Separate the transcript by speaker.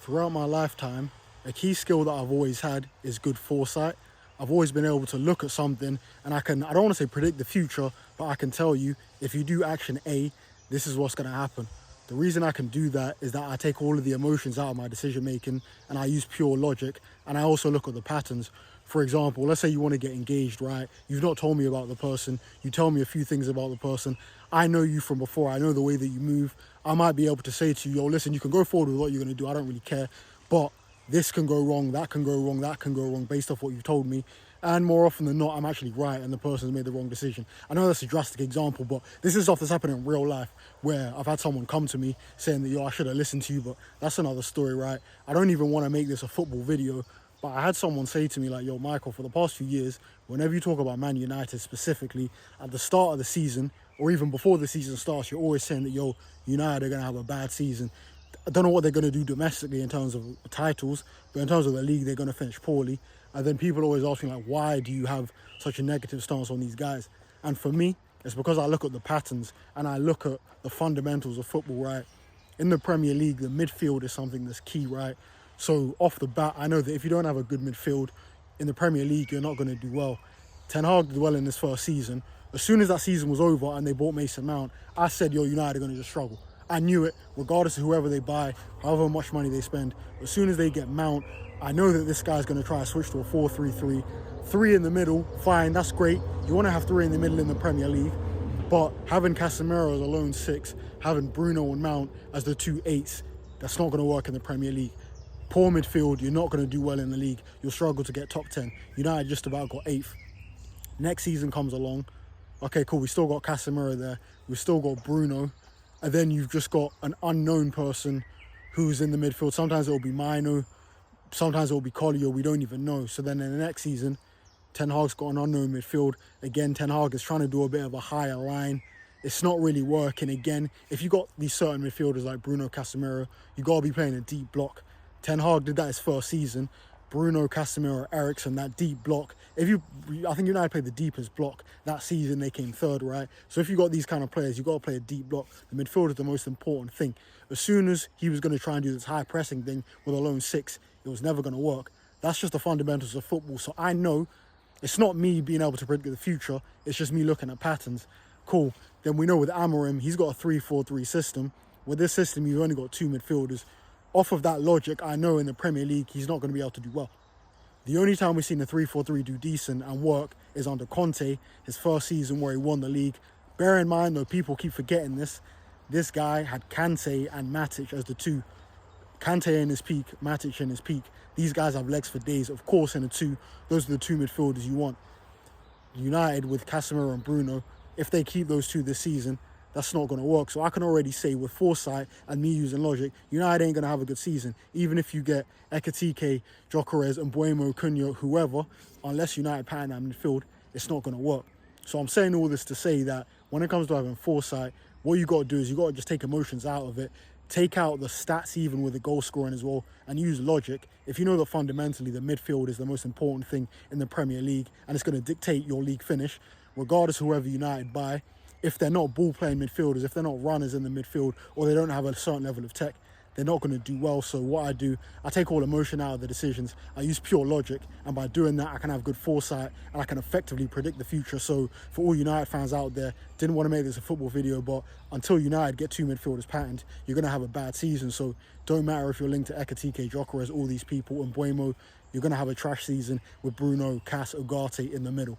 Speaker 1: Throughout my lifetime, a key skill that I've always had is good foresight. I've always been able to look at something and I don't want to say predict the future, but I can tell you if you do action A, this is what's going to happen. The reason I can do that is that I take all of the emotions out of my decision making and I use pure logic, and I also look at the patterns. For example, let's say you want to get engaged, right? You've not told me about the person. You tell me a few things about the person. I know you from before. I know the way that you move. I might be able to say to you, yo, listen, you can go forward with what you're going to do. I don't really care. But this can go wrong, that can go wrong, that can go wrong based off what you've told me. And more often than not, I'm actually right and the person's made the wrong decision. I know that's a drastic example, but this is stuff that's happened in real life where I've had someone come to me saying that, yo, I should have listened to you, but that's another story, right? I don't even want to make this a football video, but I had someone say to me like, yo, Michael, for the past few years, whenever you talk about Man United specifically, at the start of the season, or even before the season starts, you're always saying that, yo, United are going to have a bad season. I don't know what they're going to do domestically in terms of titles, but in terms of the league, they're going to finish poorly. And then people always ask me, like, why do you have such a negative stance on these guys? And for me, it's because I look at the patterns and I look at the fundamentals of football, right? In the Premier League, the midfield is something that's key, right? So off the bat, I know that if you don't have a good midfield in the Premier League, you're not going to do well. Ten Hag did well in his first season. As soon as that season was over and they bought Mason Mount, I said, yo, United are going to just struggle. I knew it, regardless of whoever they buy, however much money they spend. As soon as they get Mount, I know that this guy's going to try to switch to a 4-3-3. Three in the middle, fine, that's great. You want to have three in the middle in the Premier League. But having Casemiro as a lone six, having Bruno and Mount as the two eights, that's not going to work in the Premier League. Poor midfield, you're not going to do well in the league. You'll struggle to get top 10. United just about got 8th. Next season comes along. Okay, cool, we still got Casemiro there. We've still got Bruno. And then you've just got an unknown person who's in the midfield. Sometimes it'll be Mino, sometimes it'll be Collier, we don't even know. So then in the next season, Ten Hag's got an unknown midfield. Again, Ten Hag is trying to do a bit of a higher line. It's not really working. Again, if you got these certain midfielders like Bruno, Casemiro, you got to be playing a deep block. Ten Hag did that his first season. Bruno, Casemiro, Eriksen, that deep block. I think United played the deepest block that season. They came third, right? So if you got these kind of players, you got to play a deep block. The midfield is the most important thing. As soon as he was going to try and do this high pressing thing with a lone six, it was never going to work. That's just the fundamentals of football. So I know it's not me being able to predict the future. It's just me looking at patterns. Cool. Then we know with Amorim, he's got a 3-4-3 system. With this system, you've only got two midfielders. Off of that logic, I know in the Premier League, he's not going to be able to do well. The only time we've seen the 3-4-3 do decent and work is under Conte, his first season where he won the league. Bear in mind, though, people keep forgetting this. This guy had Kante and Matic as the two. Kante in his peak, Matic in his peak. These guys have legs for days. Of course, in the two, those are the two midfielders you want. United with Casemiro and Bruno, if they keep those two this season, that's not going to work. So I can already say with foresight and me using logic, United ain't going to have a good season. Even if you get Ekitike, Gyökeres, and Mbeumo, Cunha, whoever, unless United pattern that midfield, it's not going to work. So I'm saying all this to say that when it comes to having foresight, what you got to do is you got to just take emotions out of it. Take out the stats even with the goal scoring as well and use logic. If you know that fundamentally the midfield is the most important thing in the Premier League and it's going to dictate your league finish, regardless of whoever United buy, if they're not ball-playing midfielders, if they're not runners in the midfield, or they don't have a certain level of tech, they're not going to do well. So what I do, I take all emotion out of the decisions. I use pure logic, and by doing that, I can have good foresight, and I can effectively predict the future. So for all United fans out there, didn't want to make this a football video, but until United get two midfielders patterned, you're going to have a bad season. So don't matter if you're linked to Ekitike, Gyökeres, all these people, and Mbeumo, you're going to have a trash season with Bruno, Cass, Ugarte in the middle.